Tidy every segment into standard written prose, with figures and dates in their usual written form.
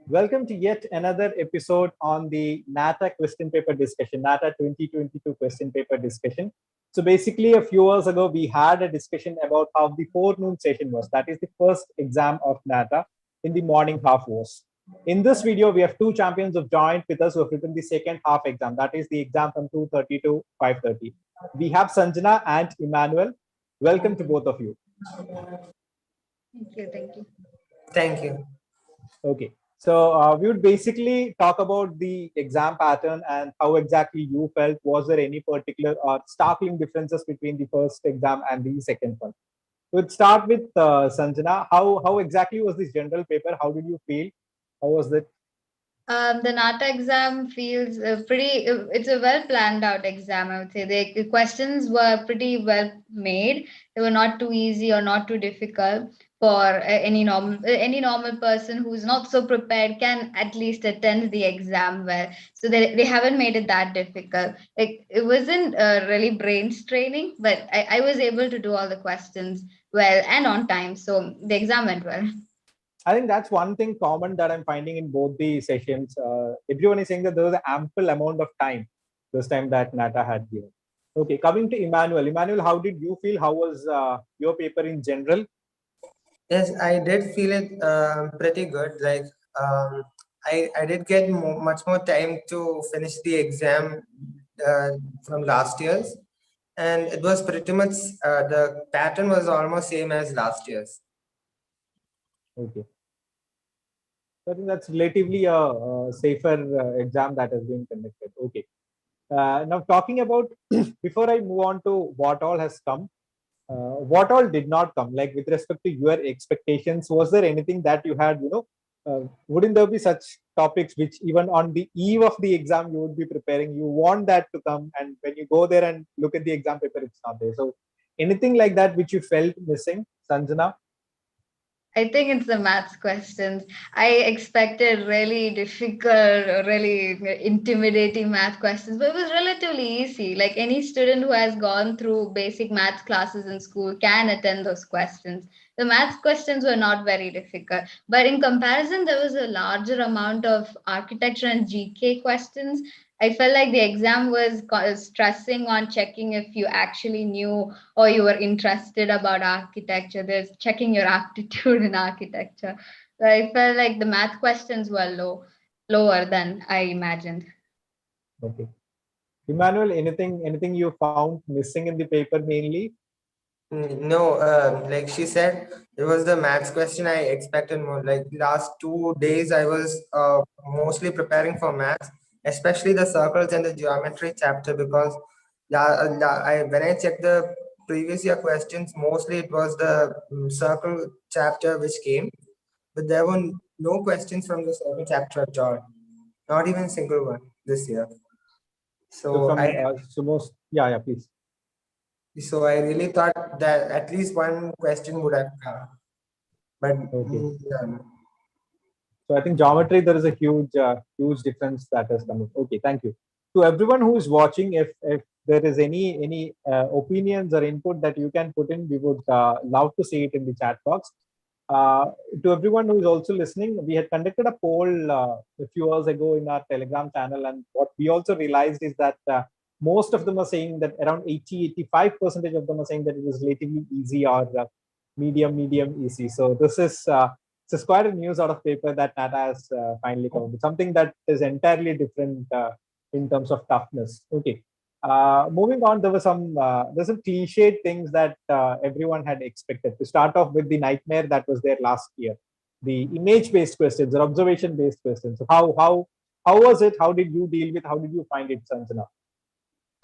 Welcome to yet another episode on the Nata question paper discussion, Nata 2022 question paper discussion. So basically, a few hours ago, we had a discussion about how the forenoon session was. That is the first exam of Nata in the morning half was. In this video, we have two champions who have joined with us who have written the second half exam. That is the exam from 2:30 to 5:30. We have Sanjana and Emmanuel. Welcome to both of you. Thank you. Thank you. Thank you. Okay. So we would basically talk about the exam pattern and how exactly you felt. Was there any particular or startling differences between the first exam and the second one? We'd start with Sanjana. How exactly was this general paper? How did you feel? How was it? The Nata exam feels it's a well planned out exam, I would say. The questions were pretty well made. They were not too easy or not too difficult for any normal person who's not so prepared can at least attend the exam well. So they haven't made it that difficult. It wasn't really brain straining, but I was able to do all the questions well and on time. So the exam went well. I think that's one thing common that I'm finding in both the sessions. Everyone is saying that there was an ample amount of time this time that Nata had given. Okay, coming to Emmanuel. Emmanuel, how did you feel? How was your paper in general? Yes, I did feel it pretty good. I did get much more time to finish the exam uh, from last year's, and it was pretty much the pattern was almost same as last year's. Okay. So I think that's relatively a safer exam that has been conducted. Okay. Now talking about before I move on to what all has come, what all did not come. Like with respect to your expectations, was there anything that you had? Wouldn't there be such topics which even on the eve of the exam you would be preparing? You want that to come, and when you go there and look at the exam paper, it's not there. So anything like that which you felt missing, Sanjana? I think it's the maths questions. I expected really difficult, really intimidating math questions, but it was relatively easy. Like any student who has gone through basic maths classes in school can attend those questions. The maths questions were not very difficult, but in comparison, there was a larger amount of architecture and GK questions. I felt like the exam was stressing on checking if you actually knew or you were interested about architecture. There's checking your aptitude in architecture. So I felt like the math questions were lower than I imagined. Okay. Emmanuel, anything you found missing in the paper mainly? No, like she said, it was the maths question I expected more. Like last 2 days, I was mostly preparing for maths, especially the circles and the geometry chapter because when I checked the previous year questions, mostly it was the circle chapter which came, but there were no questions from the circle chapter at all, not even a single one this year. So So from so most yeah, please. I really thought that at least one question would have come. But Okay. yeah. So I think geometry there is a huge difference that has come. Okay, thank you. To everyone who is watching, if there is any opinions or input that you can put in, we would love to see it in the chat box. Uh, to everyone who is also listening, we had conducted a poll a few hours ago in our Telegram channel, and what we also realized is that most of them are saying that around 85% of them are saying that it was relatively easy or medium easy. So this is quite a news out of paper that Nata has finally come up with something that is entirely different in terms of toughness. Okay. Moving on, there's some cliched things that everyone had expected. To start off with the nightmare that was there last year, the image-based questions or observation-based questions. So how was it? How did you deal with? How did you find it, Sanjana?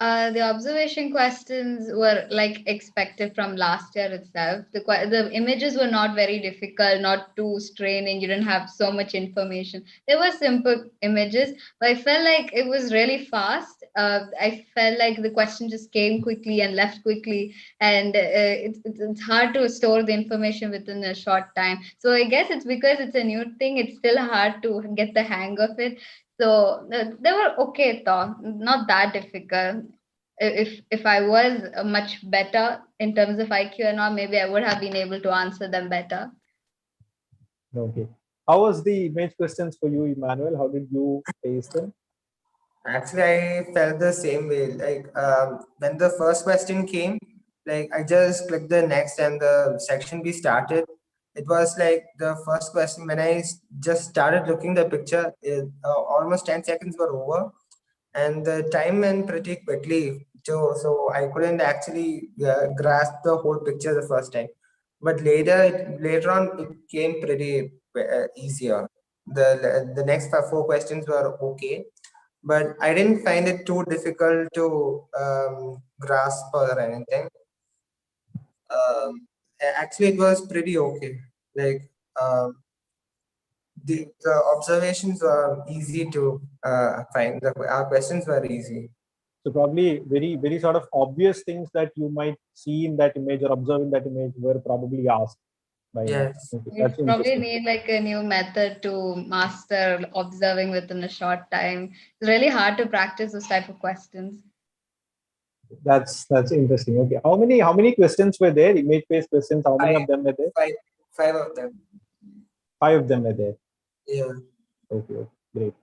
The observation questions were like expected from last year itself. The images were not very difficult, not too straining. You didn't have so much information. They were simple images, but I felt like it was really fast. I felt like the question just came quickly and left quickly, and it's hard to store the information within a short time. So I guess it's because it's a new thing. It's still hard to get the hang of it. So they were okay though, not that difficult. If I was much better in terms of IQ or not, maybe I would have been able to answer them better. Okay. How was the image questions for you, Emmanuel? How did you face them? Actually, I felt the same way. Like when the first question came, like I just clicked the next and the section B started. It was like the first question when just started looking the picture. Almost 10 seconds were over, and the time went pretty quickly. So I couldn't actually grasp the whole picture the first time. But later on, it came pretty easier. The next four questions were okay, but I didn't find it too difficult to grasp or anything. Actually, it was pretty okay. Like um, the observations were easy to find. Our questions were easy. So probably very, very sort of obvious things that you might see in that image or observe in that image were probably asked by now. Yes. Okay, We that's probably interesting. need like a new method to master observing within a short time. It's really hard to practice those type of questions. That's interesting. Okay, how many questions were there? Image-based questions. How many Five, of them were there? five, five of them. 5 of them were there. Yeah. Okay, okay, great.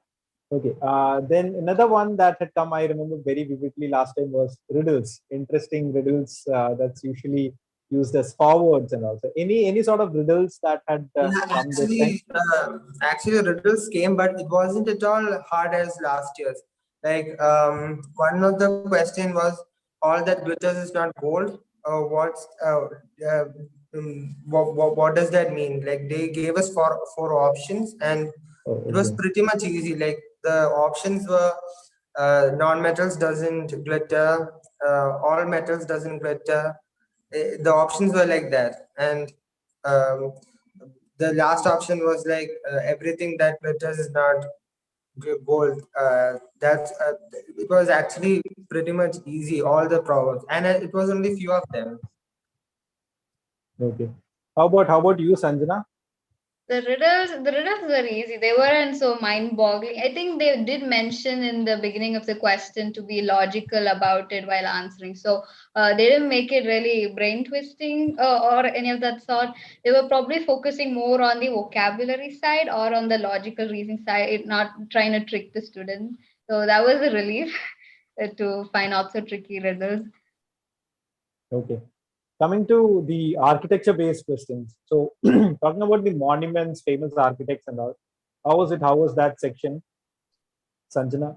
Okay, then another one that had come, I remember very vividly last time was riddles. Interesting riddles that's usually used as forwards and also. Any sort of riddles that had Yeah, come this time? actually, riddles came, but it wasn't at all hard as last year's. Like, one of the question was, all that glitters is not gold. Uh, what does that mean? Like, they gave us four options, and Oh, it was okay, pretty much easy. Like, the options were non-metals doesn't glitter, all metals doesn't glitter. The options were like that, and um, the last option was like everything that glitters is not gold. That's it was actually pretty much easy, all the proverbs, and it was only few of them. okay. How about you, Sanjana? The riddles were easy. They weren't so mind-boggling. I think they did mention in the beginning of the question to be logical about it while answering. So they didn't make it really brain twisting or any of that sort. They were probably focusing more on the vocabulary side or on the logical reasoning side, not trying to trick the students. So that was a relief to find out so tricky riddles. Okay. Coming to the architecture-based questions. So talking about the monuments, famous architects and all. How was it? How was that section, Sanjana?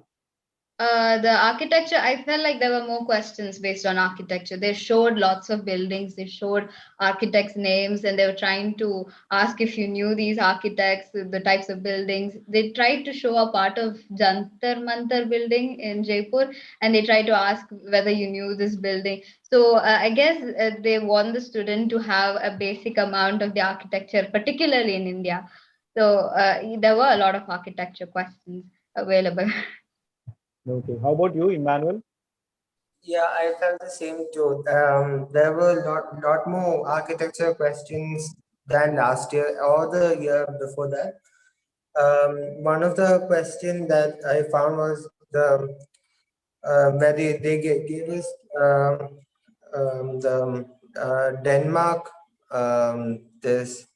The architecture, I felt like there were more questions based on architecture. They showed lots of buildings, they showed architects' names, and they were trying to ask if you knew these architects, the types of buildings. They tried to show a part of Jantar Mantar building in Jaipur, and they tried to ask whether you knew this building. So I guess they want the student to have a basic amount of the architecture, particularly in India. So there were a lot of architecture questions available. Okay. How about you, Emmanuel? Yeah, I felt the same too. There were lot more architecture questions than last year or the year before that. One of the question that I found was where they gave us the Denmark, this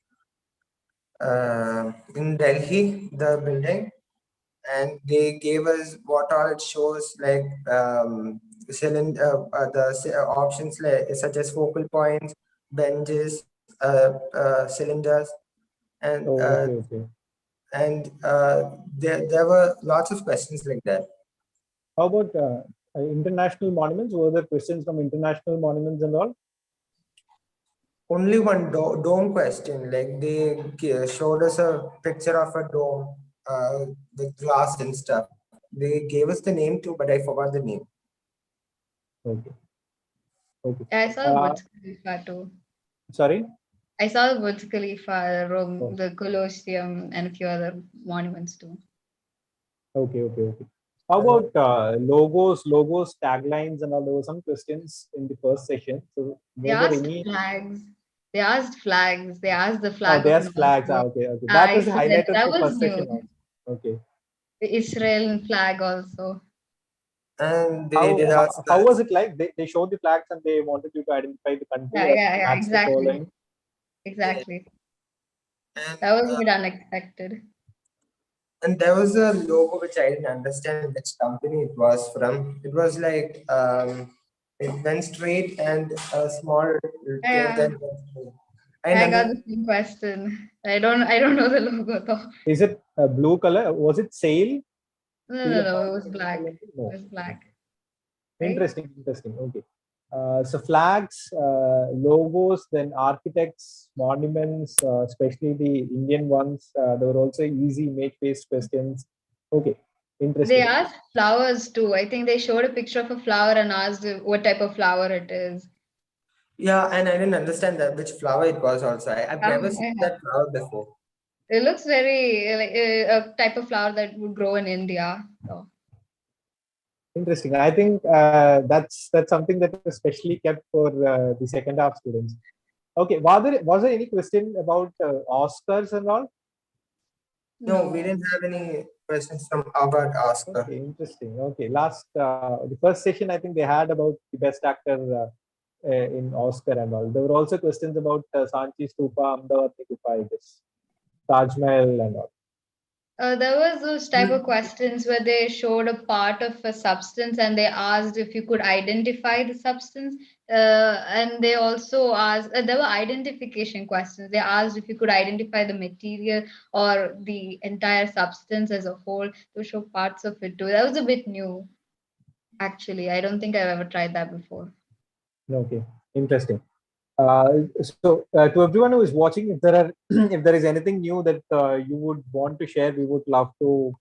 in Delhi, the building, and they gave us what all it shows, like options like, such as focal points, benches, cylinders, and Oh, okay, okay. there were lots of questions like that. How about international monuments? Were there questions from international monuments and all? Only one dome question, like they showed us a picture of a dome with glass and stuff. They gave us the name too, but I forgot the name. Okay, okay. Yeah, I saw the Uh, Burj Khalifa too. sorry. I saw the Burj Khalifa, Rome, Oh, the Colosseum, and a few other monuments too. okay, okay, okay. How about logos, taglines, and all? There were some questions in the first session. So, They were there asked any? flags. They asked flags. They asked the Oh, flag of there's flags. Ah, Morocco. okay, okay. That was Iceland. highlighted That for was first new. session also. Okay. The Israel flag also. And they How did ask how us, was it like? They showed the flags and they wanted you to identify the country Yeah, that yeah, yeah. matched the Exactly. following. yeah, Exactly. And That was a bit unexpected. and there was a logo which I didn't understand which company it was from. It was like it went straight and a small thing Yeah, then went straight. I I got never. the same question. I don't know the logo though. Is it a blue color? Was it sail? No, Seal no, of no. It was confidence? black. It No. was black, right? Interesting, interesting. Okay. So flags, logos, then architects, monuments, especially the Indian ones. There were also easy image-based questions. Okay, They interesting. asked flowers too. I think they showed a picture of a flower and asked what type of flower it is. Yeah, and I didn't understand that which flower it was also. I've never seen Yeah. that flower before. It looks very like a type of flower that would grow in India. So, Interesting. I think that's something that is specially kept for the second half students. Okay, was there any question about Oscars and all? No, we no. didn't have any questions from about Oscar. Okay, interesting. Okay, last the first session I think they had about the best actor in Oscar and all. There were also questions about Sanchi Stupa, Ahmedabad ki Gufa, I guess, Taj Mahal and all. There was those type of questions where they showed a part of a substance and they asked if you could identify the substance. And they also asked, there were identification questions. They asked if you could identify the material or the entire substance as a whole to show parts of it too. That was a bit new, actually. I don't think I've ever tried that before. Okay, interesting. So to everyone who is watching, if there are if there is anything new that you would want to share, we would love to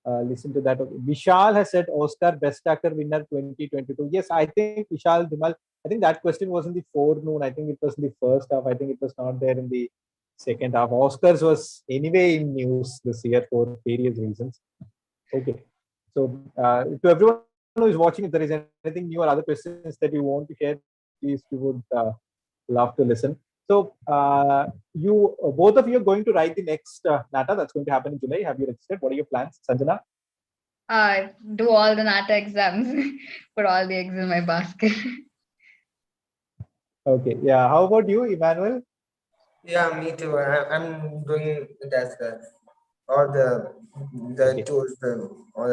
listen to that. Okay. Vishal has said Oscar Best Actor winner 2022. Yes, I think Vishal Dhimal. I think that question was in the forenoon. I think it was in the first half. I think it was not there in the second half. Oscars was anyway in news this year for various reasons. Okay. So to everyone who is watching, if there is anything new or other questions that you want to share, please we would love to listen. So you both of you are going to write the next Nata that's going to happen in July. Have you registered? What are your plans, Sanjana? Do all the Nata exams, put all the eggs in my basket. Okay. Yeah. How about you, Emmanuel? Yeah, me too. I'm doing it as well. Or the Okay. tools, or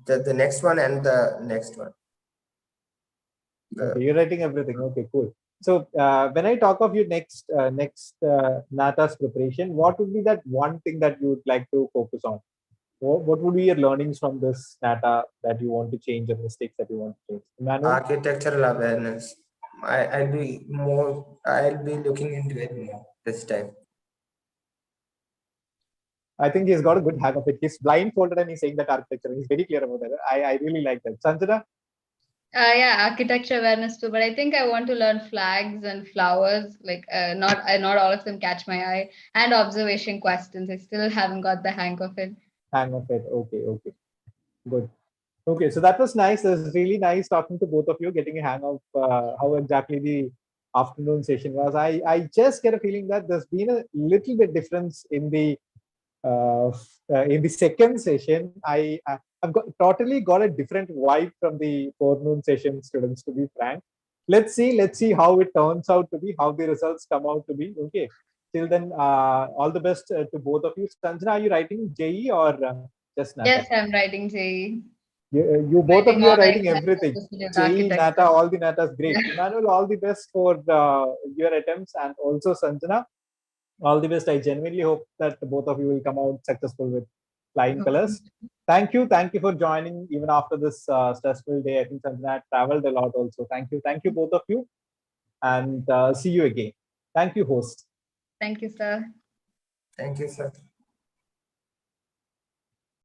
the next one and the next one. Okay. The You're writing everything. Okay. Cool. So when I talk of your next Nata's preparation, what would be that one thing that you would like to focus on? What would be your learnings from this Nata that you want to change or mistakes that you want to change? Emmanuel? architectural awareness. I'll be looking into it more this time. I think he's got a good hang of it. He's blindfolded and he's saying that architecture. He's very clear about that. I really like that. Sanjana? Yeah, architecture awareness too. But I think I want to learn flags and flowers. Like, not all of them catch my eye. And observation questions. I still haven't got the hang of it. Hang of it. Okay, okay. Good. Okay, so that was nice. It was really nice talking to both of you, getting a hang of how exactly the afternoon session was. I just get a feeling that there's been a little bit difference uh, in the second session. I've totally got a different vibe from the forenoon session students. To be frank, let's see how it turns out to be, how the results come out to be. Okay. Till then, all the best to both of you. Sanjana, are you writing JE or just Nata? Yes, I'm writing JE. You both of Writing you all are writing exams everything. associated with JE, Nata, architecture. all the Natas, great. Yeah. Emmanuel, all the best for your attempts, and also Sanjana, all the best. I genuinely hope that both of you will come out successful with flying colors. Thank you for joining even after this stressful day. I think Sanjana had traveled a lot also. Thank you both of you, and see you again. Thank you, host. Thank you, sir. Thank you, sir.